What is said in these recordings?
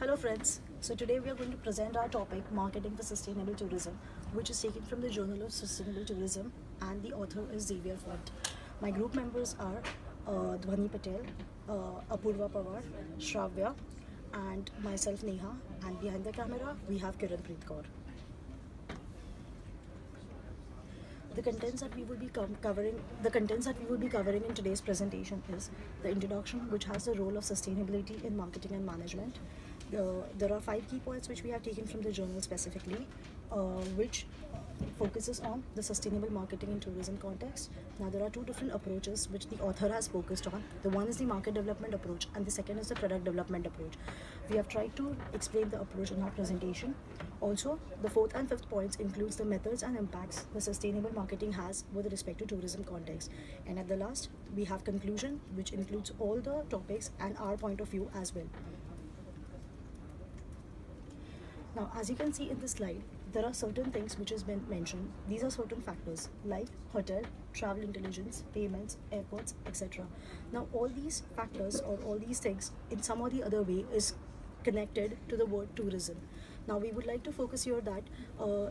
Hello friends, so today we are going to present our topic Marketing for Sustainable Tourism, which is taken from the Journal of Sustainable Tourism, and the author is Xavier. My group members are Dhwani Patel, Apurva Pawar, Shravya, and myself Neha, and behind the camera we have Kiran Preet Kaur. The contents that we will be covering in today's presentation is the introduction, which has the role of sustainability in marketing and management. There are 5 key points which we have taken from the journal specifically, which focuses on the sustainable marketing in tourism context. Now, there are two different approaches which the author has focused on. The one is the market development approach, and the second is the product development approach. We have tried to explain the approach in our presentation. Also, the fourth and fifth points includes the methods and impacts the sustainable marketing has with respect to tourism context. And at the last, we have conclusion, which includes all the topics and our point of view as well. Now, as you can see in this slide, there are certain things which has been mentioned. These are certain factors like hotel, travel intelligence, payments, airports, etc. Now, all these factors or all these things in some or the other way is connected to the word tourism. Now, we would like to focus here that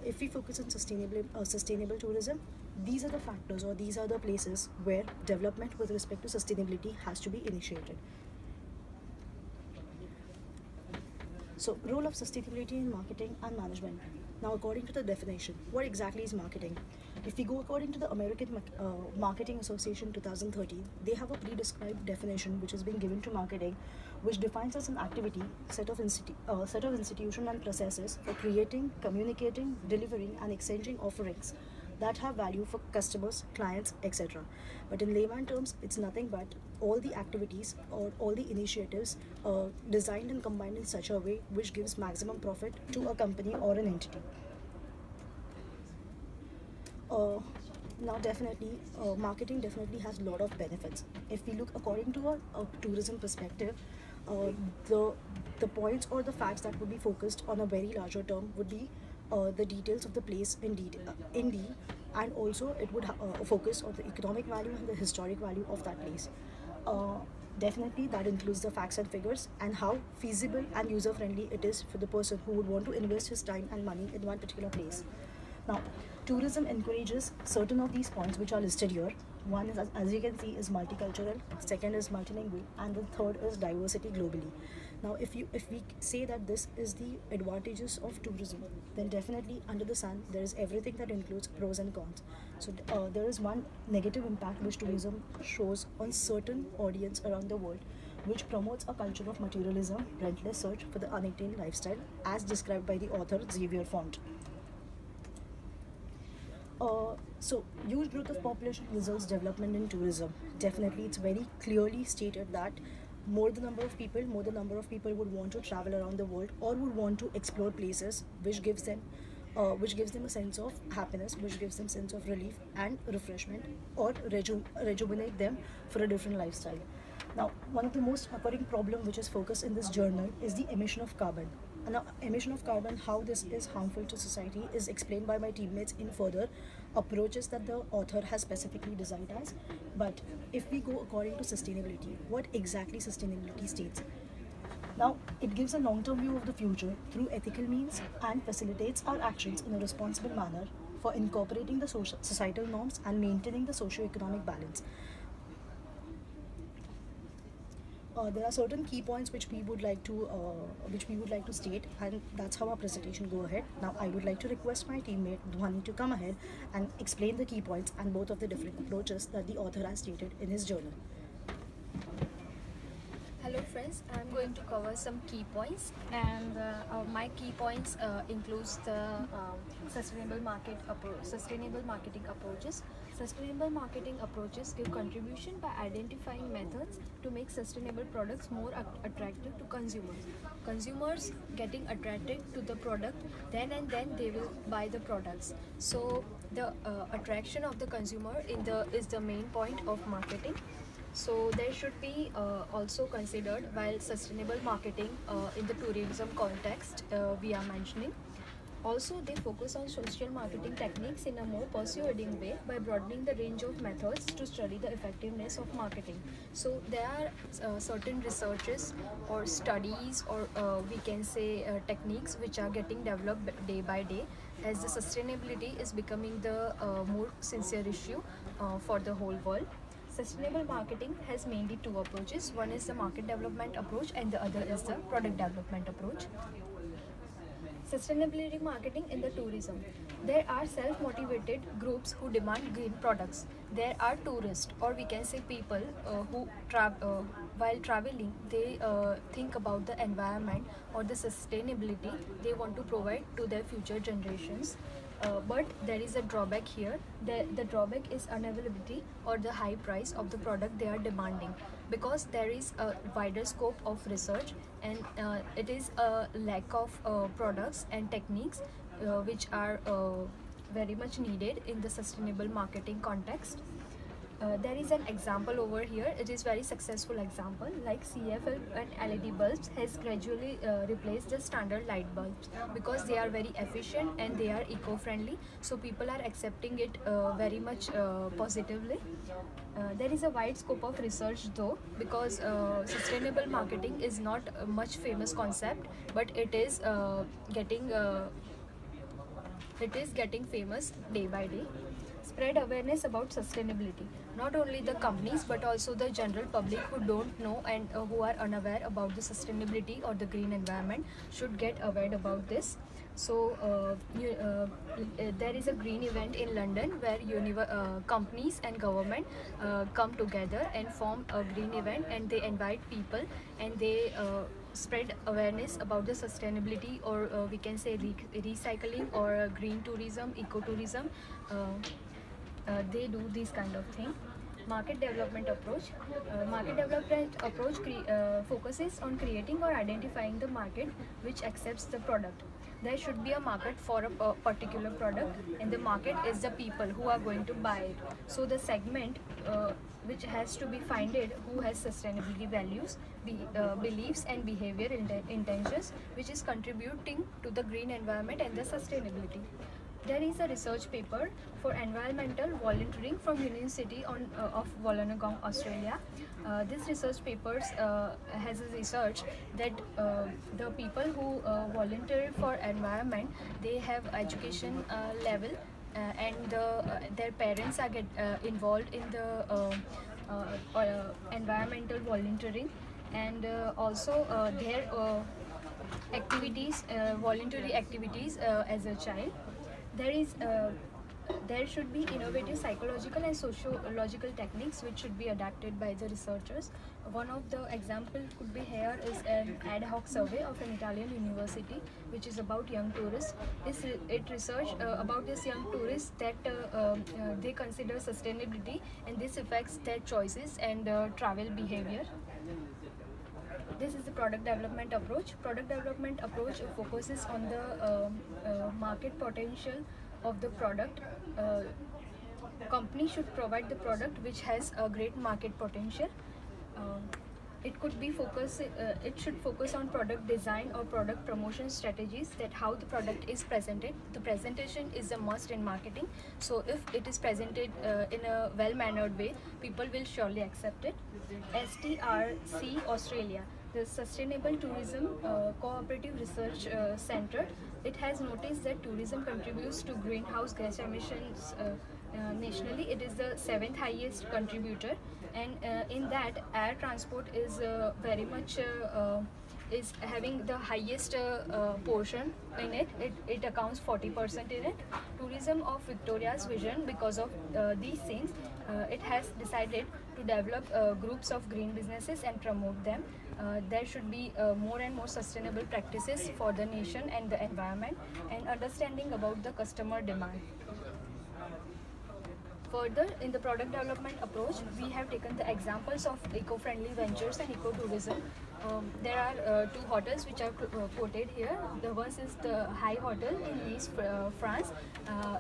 if we focus on sustainable tourism, these are the factors or these are the places where development with respect to sustainability has to be initiated. So, role of sustainability in marketing and management. Now, according to the definition, what exactly is marketing? If we go according to the American Marketing Association 2013, they have a pre-described definition which is being given to marketing, which defines as an activity, set of institution and processes for creating, communicating, delivering, and exchanging offerings that have value for customers, clients, etc. But in layman terms, it's nothing but all the activities or all the initiatives designed and combined in such a way which gives maximum profit to a company or an entity. Now, definitely, marketing definitely has a lot of benefits. If we look according to a tourism perspective, uh, the the points or the facts that would be focused on a very larger term would be the details of the place in and also it would focus on the economic value and the historic value of that place. Uh, Definitely, that includes the facts and figures and how feasible and user friendly it is for the person who would want to invest his time and money in one particular place. Now, tourism encourages certain of these points which are listed here. One is, as you can see, is multicultural. Second is multilingual, and the third is diversity globally. Now, if we say that this is the advantages of tourism, then definitely under the sun there is everything that includes pros and cons. So there is one negative impact which tourism shows on certain audience around the world, which promotes a culture of materialism, rentless search for the unattained lifestyle, as described by the author Xavier. So, huge growth of population results development in tourism. Definitely, it's very clearly stated that more the number of people would want to travel around the world or would want to explore places which gives them a sense of happiness, which gives them sense of relief and refreshment, or rejuvenate them for a different lifestyle. Now, one of the most occurring problem which is focused in this journal is the emission of carbon. Now, emission of carbon, how this is harmful to society, is explained by my teammates in further approaches that the author has specifically designed as. But if we go according to sustainability, what exactly sustainability states? Now, it gives a long-term view of the future through ethical means and facilitates our actions in a responsible manner for incorporating the societal norms and maintaining the socio-economic balance. There are certain key points which we would like to state, and that's how our presentation go ahead. Now, I would like to request my teammate Dhwani to come ahead and explain the key points and both of the different approaches that the author has stated in his journal. Hello friends, I'm going to cover some key points, and my key points includes the sustainable marketing approaches. Sustainable marketing approaches give contribution by identifying methods to make sustainable products more attractive to consumers. Consumers getting attracted to the product, then and then they will buy the products. So the attraction of the consumer is the main point of marketing. So there should be also considered while sustainable marketing in the tourism context we are mentioning. Also, they focus on social marketing techniques in a more persuading way by broadening the range of methods to study the effectiveness of marketing. So, there are certain researches or studies, or we can say techniques, which are getting developed day by day as the sustainability is becoming the more sincere issue for the whole world. Sustainable marketing has mainly two approaches. One is the market development approach, and the other is the product development approach. Sustainability marketing in the tourism. There are self motivated groups who demand green products. There are tourists, or we can say people while traveling, they think about the environment or the sustainability they want to provide to their future generations. But there is a drawback here. The drawback is unavailability or the high price of the product they are demanding, because there is a wider scope of research, and it is a lack of products and techniques which are very much needed in the sustainable marketing context. There is an example over here. It is very successful example, like CFL and LED bulbs has gradually replaced the standard light bulbs because they are very efficient and they are eco-friendly. So people are accepting it very much positively. There is a wide scope of research though, because sustainable marketing is not a much famous concept, but it is getting famous day by day. Spread awareness about sustainability. Not only the companies but also the general public who don't know and who are unaware about the sustainability or the green environment should get aware about this. So there is a green event in London where companies and government come together and form a green event, and they invite people, and they spread awareness about the sustainability, or we can say recycling or green tourism, ecotourism. They do this kind of thing. Market development approach. Market development approach focuses on creating or identifying the market which accepts the product. There should be a market for a particular product, and the market is the people who are going to buy it. So the segment which has to be finded who has sustainability values, beliefs and behavior intentions, which is contributing to the green environment and the sustainability. There is a research paper for environmental volunteering from University of Wollongong, Australia. This research papers has a research that the people who volunteer for environment, they have education level, and their parents are involved in the environmental volunteering, and also their voluntary activities as a child. There is there should be innovative psychological and sociological techniques which should be adapted by the researchers. One of the example could be here is an ad hoc survey of an Italian university which is about young tourists. It researched about these young tourists that they consider sustainability, and this affects their choices and travel behavior. This is the product development approach. Product development approach focuses on the market potential of the product. Company should provide the product which has a great market potential. Uh, it could be focus. It should focus on product design or product promotion strategies. That how the product is presented. The presentation is a must in marketing. So if it is presented in a well-mannered way, people will surely accept it. STRC Australia, the Sustainable Tourism Cooperative Research Center, it has noticed that tourism contributes to greenhouse gas emissions nationally. It is the seventh highest contributor, and in that, air transport is very much is having the highest portion in it. It accounts 40% in it. Tourism of Victoria's vision, because of these things, it has decided to develop groups of green businesses and promote them. There should be more and more sustainable practices for the nation and the environment, and understanding about the customer demand. Further, in the product development approach, we have taken the examples of eco-friendly ventures and ecotourism. There are two hotels which are quoted here. The one is the High Hotel in Nice, France.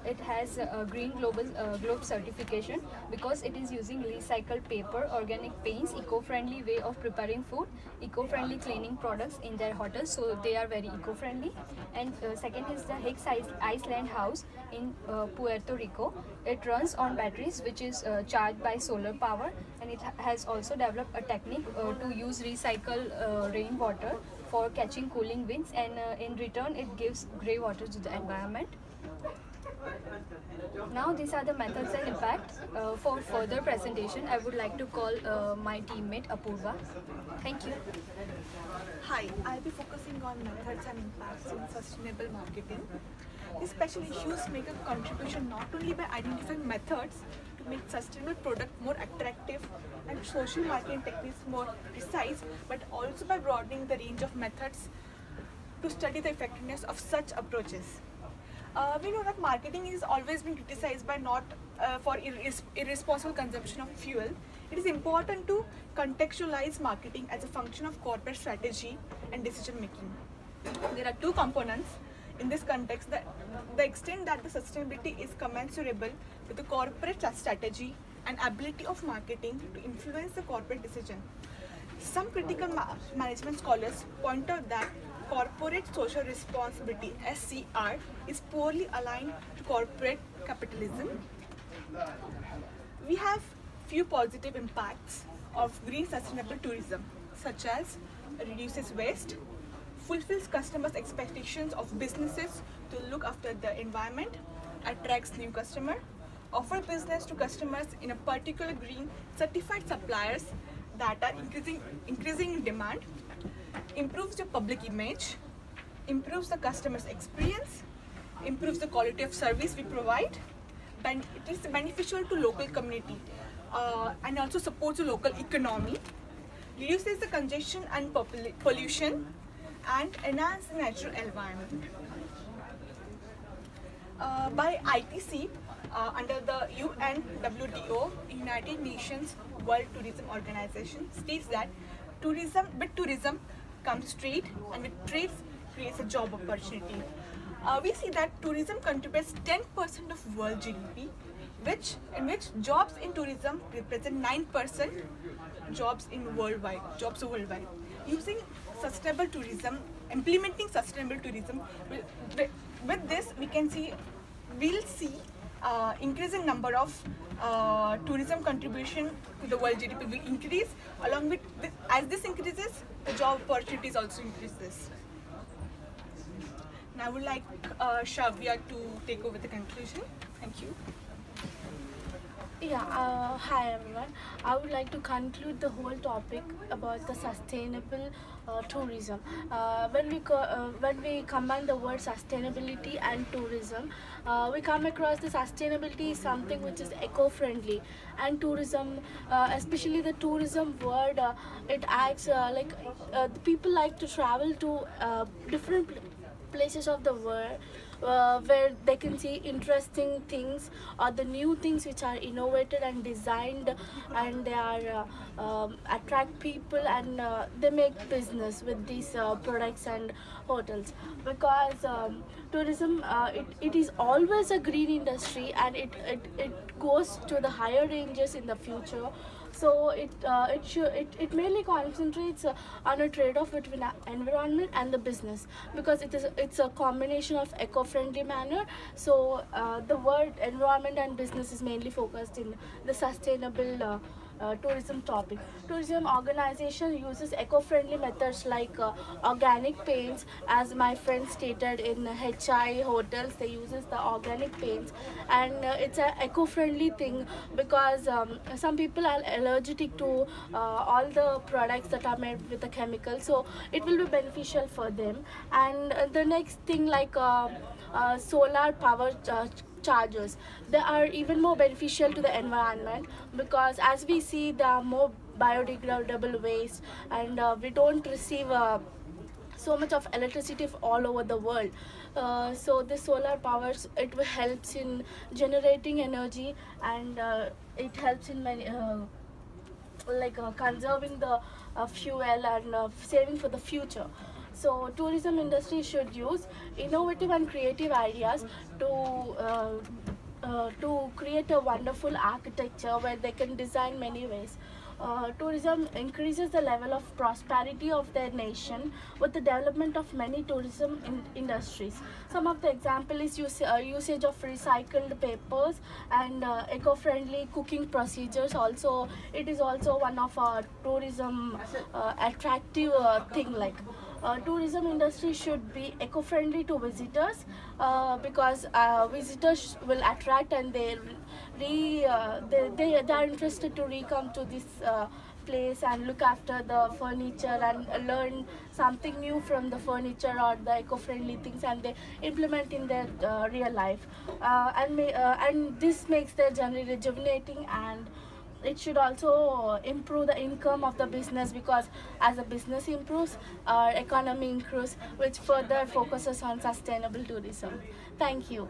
It has a green globe certification because it is using recycled paper, organic paints, eco-friendly way of preparing food, eco-friendly cleaning products in their hotels, so they are very eco-friendly. And second is the Hicks Iceland House in Puerto Rico. It runs on batteries which is charged by solar power, and it has also developed a technique to use recycle rainwater for catching cooling winds, and in return it gives grey water to the environment. Now these are the methods and impact. For further presentation, I would like to call my teammate Apurva. Thank you. Hi, I'll be focusing on methods and impacts in sustainable marketing. These special issues make a contribution not only by identifying methods to make sustainable product more attractive and social marketing techniques more precise, but also by broadening the range of methods to study the effectiveness of such approaches. We know that marketing is always been criticized by not for irresponsible consumption of fuel. It is important to contextualize marketing as a function of corporate strategy and decision making. There are two components in this context: the extent that the sustainability is commensurable with the corporate strategy and ability of marketing to influence the corporate decision. Some critical management scholars point out that corporate social responsibility (SCR) is poorly aligned to corporate capitalism. We have few positive impacts of green sustainable tourism, such as reduces waste, fulfills customers' expectations of businesses to look after the environment, attracts new customers, offer business to customers in a particular green certified suppliers that are increasing in demand, improves the public image, improves the customer's experience, improves the quality of service we provide. It is beneficial to local community and also supports the local economy, reduces the congestion and pollution, and enhance the natural environment. By ITC, under the UNWTO, United Nations World Tourism Organization, states that with tourism comes trade, and with trade creates a job opportunity. We see that tourism contributes 10% of world GDP, in which jobs in tourism represent 9% jobs worldwide. Using sustainable tourism, implementing sustainable tourism, with this we'll see increasing number of tourism contribution to the world GDP will increase. Along with this, as this increases, the job opportunities also increases. Now I would like Xavier to take over the conclusion. Thank you. Yeah, hi everyone. I would like to conclude the whole topic about the sustainable tourism. When we combine the word sustainability and tourism, we come across the sustainability is something which is eco-friendly, and tourism, especially the tourism word, it acts the people like to travel to different places of the world where they can see interesting things or the new things which are innovated and designed, and they are attract people, and they make business with these products and hotels, because tourism it is always a green industry, and it goes to the higher ranges in the future. So it mainly concentrates on a trade-off between environment and the business, because it's a combination of eco-friendly manner. So the word environment and business is mainly focused in the sustainable tourism topic. Tourism organization uses eco-friendly methods like organic paints, as my friend stated in HI hotels. They uses the organic paints, and it's a eco-friendly thing, because some people are allergic to all the products that are made with the chemicals, so it will be beneficial for them. And the next thing, like solar power chargers, they are even more beneficial to the environment, because as we see there are more biodegradable waste, and we don't receive so much of electricity all over the world. So the solar powers, it helps in generating energy, and it helps in many conserving the fuel and saving for the future. So tourism industry should use innovative and creative ideas to create a wonderful architecture where they can design many ways. Tourism increases the level of prosperity of their nation with the development of many tourism industries. Some of the example is usage of recycled papers and eco-friendly cooking procedures. Also, it is also one of our tourism attractive thing. Like tourism industry should be eco-friendly to visitors because visitors will attract and they are interested to come to this place and look after the furniture and learn something new from the furniture or the eco-friendly things, and they implement in their real life, and this makes their journey rejuvenating, and it should also improve the income of the business, because as the business improves, our economy improves, which further focuses on sustainable tourism. Thank you.